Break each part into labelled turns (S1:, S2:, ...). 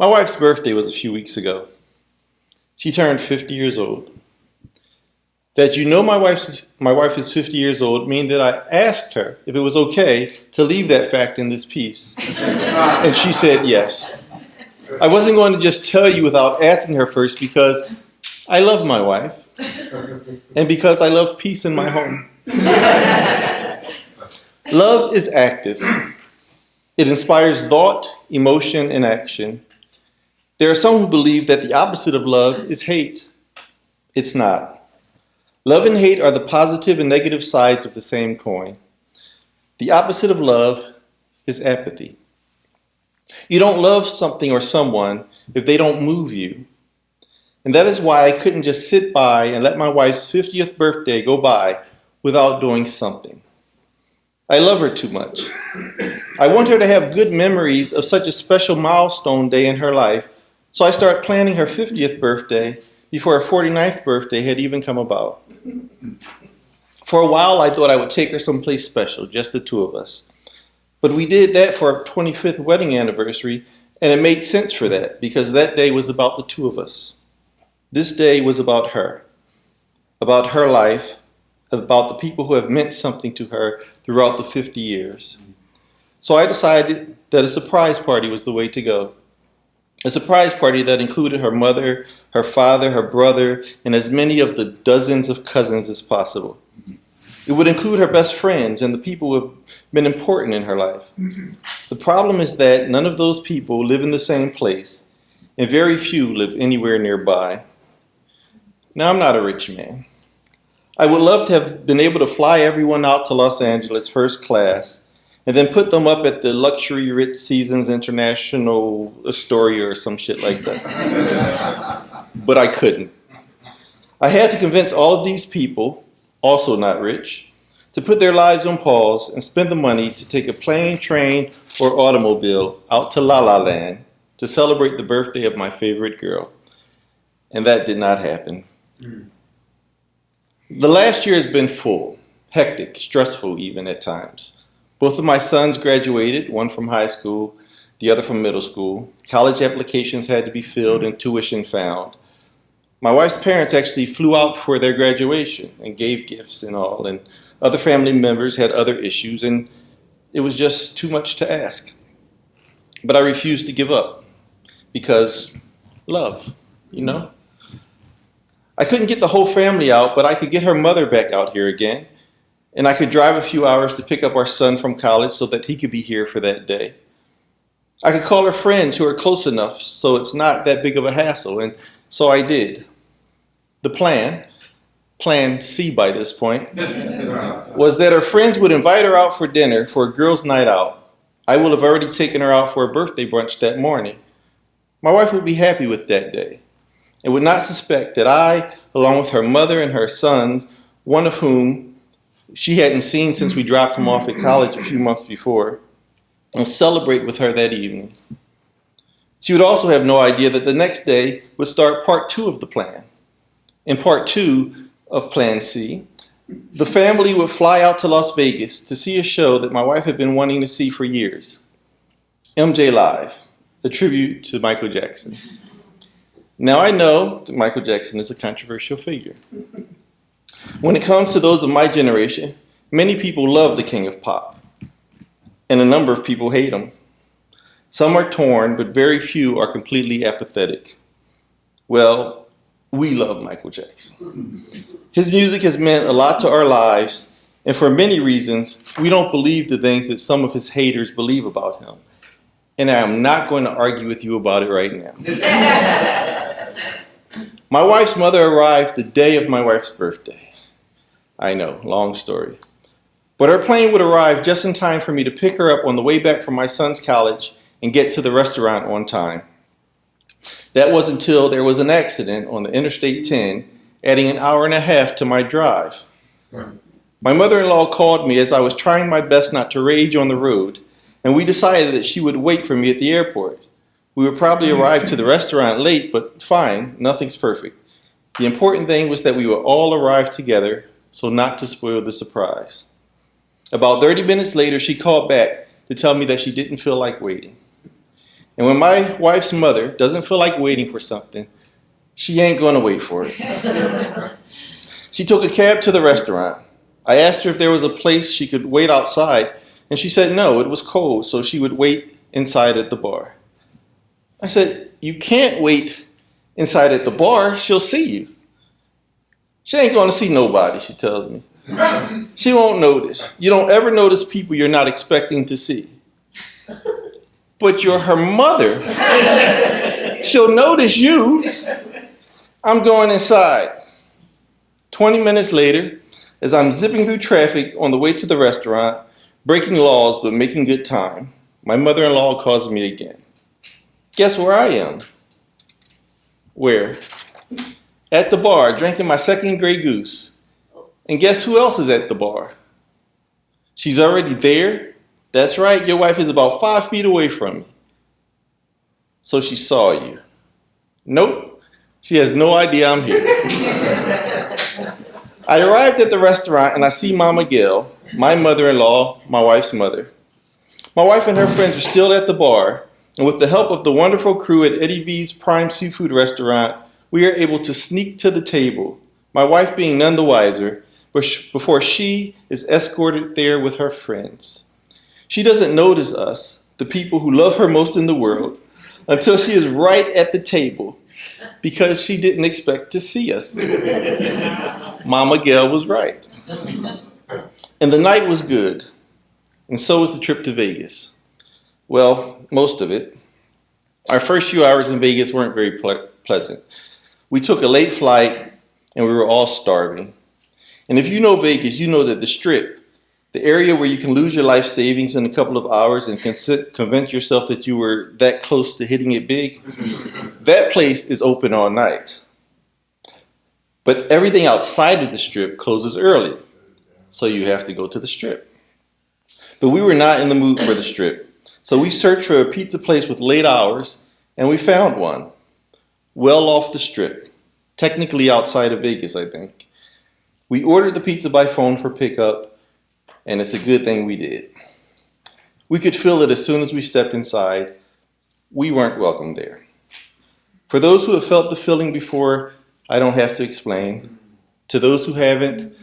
S1: My wife's birthday was a few weeks ago. She turned 50 years old. That you know my wife is 50 years old means that I asked her if it was okay to leave that fact in this piece. And she said yes. I wasn't going to just tell you without asking her first because I love my wife and because I love peace in my home. Love is active. It inspires thought, emotion, and action. There are some who believe that the opposite of love is hate. It's not. Love and hate are the positive and negative sides of the same coin. The opposite of love is apathy. You don't love something or someone if they don't move you. And that is why I couldn't just sit by and let my wife's 50th birthday go by without doing something. I love her too much. I want her to have good memories of such a special milestone day in her life, so I started planning her 50th birthday before her 49th birthday had even come about. For a while, I thought I would take her someplace special, just the two of us. But we did that for our 25th wedding anniversary, and it made sense for that, because that day was about the two of us. This day was about her life, about the people who have meant something to her throughout the 50 years. So I decided that a surprise party was the way to go. A surprise party that included her mother, her father, her brother, and as many of the dozens of cousins as possible. It would include her best friends and the people who have been important in her life. The problem is that none of those people live in the same place, and very few live anywhere nearby. Now, I'm not a rich man. I would love to have been able to fly everyone out to Los Angeles first class and then put them up at the Luxury Rich Seasons International Astoria or some shit like that. But I couldn't. I had to convince all of these people, also not rich, to put their lives on pause and spend the money to take a plane, train, or automobile out to La La Land to celebrate the birthday of my favorite girl. And that did not happen. The last year has been full, hectic, stressful even at times. Both of my sons graduated, one from high school, the other from middle school. College applications had to be filled and tuition found. My wife's parents actually flew out for their graduation and gave gifts and all, and other family members had other issues, and it was just too much to ask. But I refused to give up because love, you know? I couldn't get the whole family out, but I could get her mother back out here again. And I could drive a few hours to pick up our son from college so that he could be here for that day. I could call her friends who are close enough so it's not that big of a hassle, and so I did. The plan C by this point, was that her friends would invite her out for dinner for a girls' night out. I would have already taken her out for a birthday brunch that morning. My wife would be happy with that day and would not suspect that I, along with her mother and her sons, one of whom she hadn't seen since we dropped him off at college a few months before, and celebrate with her that evening. She would also have no idea that the next day would start part 2 of the plan. In part 2 of Plan C, the family would fly out to Las Vegas to see a show that my wife had been wanting to see for years, MJ Live, a tribute to Michael Jackson. Now I know that Michael Jackson is a controversial figure. When it comes to those of my generation, many people love the king of pop, and a number of people hate him. Some are torn, but very few are completely apathetic. Well, we love Michael Jackson. His music has meant a lot to our lives, and for many reasons, we don't believe the things that some of his haters believe about him. And I am not going to argue with you about it right now. My wife's mother arrived the day of my wife's birthday. I know, long story. But her plane would arrive just in time for me to pick her up on the way back from my son's college and get to the restaurant on time. That was until there was an accident on the Interstate 10, adding an hour and a half to my drive. My mother-in-law called me as I was trying my best not to rage on the road, and we decided that she would wait for me at the airport. We would probably arrive to the restaurant late, but fine, nothing's perfect. The important thing was that we would all arrive together, so not to spoil the surprise. About 30 minutes later, she called back to tell me that she didn't feel like waiting. And when my wife's mother doesn't feel like waiting for something, she ain't going to wait for it. She took a cab to the restaurant. I asked her if there was a place she could wait outside, and she said no, it was cold, so she would wait inside at the bar. I said, you can't wait inside at the bar, she'll see you. She ain't going to see nobody, she tells me. She won't notice. You don't ever notice people you're not expecting to see. But you're her mother. She'll notice you. I'm going inside. 20 minutes later, as I'm zipping through traffic on the way to the restaurant, breaking laws but making good time, my mother-in-law calls me again. Guess where I am? Where? At the bar, drinking my second Grey Goose. And guess who else is at the bar? She's already there. That's right, your wife is about 5 feet away from me. So she saw you. Nope, she has no idea I'm here. I arrived at the restaurant and I see Mama Gail, my mother-in-law, my wife's mother. My wife and her friends are still at the bar, and with the help of the wonderful crew at Eddie V's Prime Seafood Restaurant, we are able to sneak to the table, my wife being none the wiser, before she is escorted there with her friends. She doesn't notice us, the people who love her most in the world, until she is right at the table, because she didn't expect to see us there. Mama Gail was right. And the night was good, and so was the trip to Vegas. Well, most of it. Our first few hours in Vegas weren't very pleasant. We took a late flight, and we were all starving. And if you know Vegas, you know that the Strip, the area where you can lose your life savings in a couple of hours and convince yourself that you were that close to hitting it big, that place is open all night. But everything outside of the Strip closes early, so you have to go to the Strip. But we were not in the mood for the Strip, so we searched for a pizza place with late hours, and we found one, well off the Strip, technically outside of Vegas, I think. We ordered the pizza by phone for pickup, and it's a good thing we did. We could feel it as soon as we stepped inside. We weren't welcome there. For those who have felt the feeling before, I don't have to explain. To those who haven't,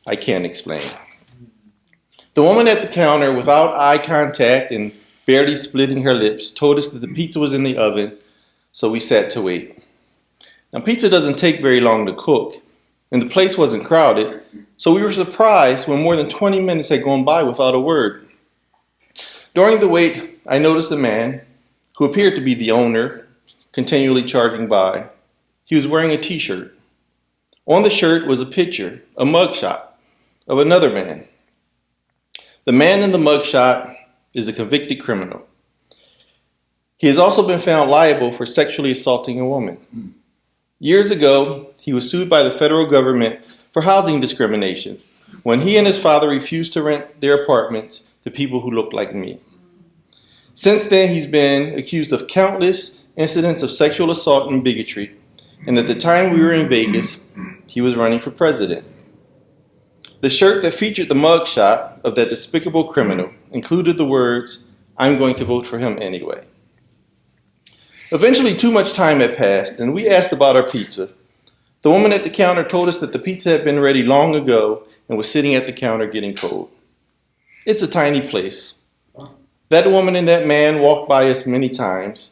S1: I can't explain. The woman at the counter, without eye contact and barely splitting her lips, told us that the pizza was in the oven, so we sat to wait. Now, pizza doesn't take very long to cook, and the place wasn't crowded, so we were surprised when more than 20 minutes had gone by without a word. During the wait, I noticed a man, who appeared to be the owner, continually charging by. He was wearing a t-shirt. On the shirt was a picture, a mugshot, of another man. The man in the mugshot is a convicted criminal. He has also been found liable for sexually assaulting a woman. Years ago, he was sued by the federal government for housing discrimination when he and his father refused to rent their apartments to people who looked like me. Since then, he's been accused of countless incidents of sexual assault and bigotry, and at the time we were in Vegas, he was running for president. The shirt that featured the mugshot of that despicable criminal included the words, "I'm going to vote for him anyway." Eventually, too much time had passed, and we asked about our pizza. The woman at the counter told us that the pizza had been ready long ago and was sitting at the counter getting cold. It's a tiny place. That woman and that man walked by us many times.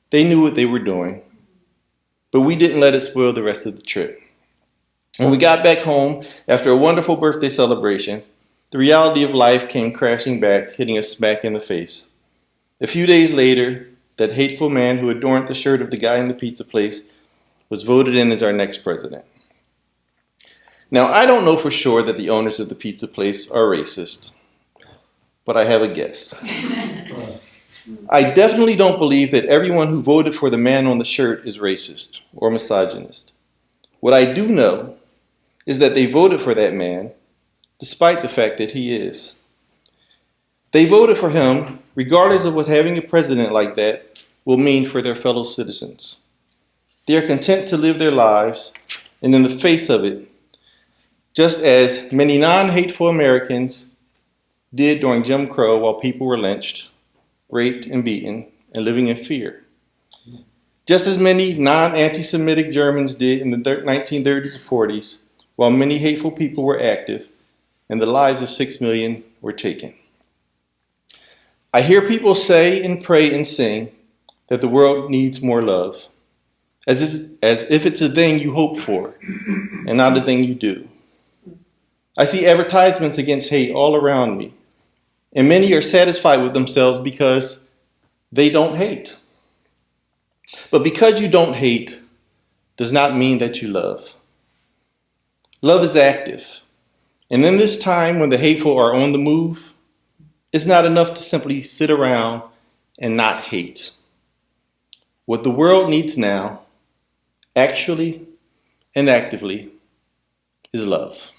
S1: They knew what they were doing. But we didn't let it spoil the rest of the trip. When we got back home after a wonderful birthday celebration, the reality of life came crashing back, hitting us smack in the face. A few days later, that hateful man who adorned the shirt of the guy in the pizza place was voted in as our next president. Now, I don't know for sure that the owners of the pizza place are racist, but I have a guess. I definitely don't believe that everyone who voted for the man on the shirt is racist or misogynist. What I do know is that they voted for that man despite the fact that he is. They voted for him regardless of what having a president like that will mean for their fellow citizens. They are content to live their lives, and in the face of it, just as many non-hateful Americans did during Jim Crow while people were lynched, raped, and beaten, and living in fear. Just as many non-anti-Semitic Germans did in the 1930s and 40s, while many hateful people were active and the lives of 6 million were taken. I hear people say and pray and sing that the world needs more love, as if it's a thing you hope for and not a thing you do. I see advertisements against hate all around me, and many are satisfied with themselves because they don't hate. But because you don't hate does not mean that you love. Love is active, and in this time when the hateful are on the move, it's not enough to simply sit around and not hate. What the world needs now, actually and actively, is love.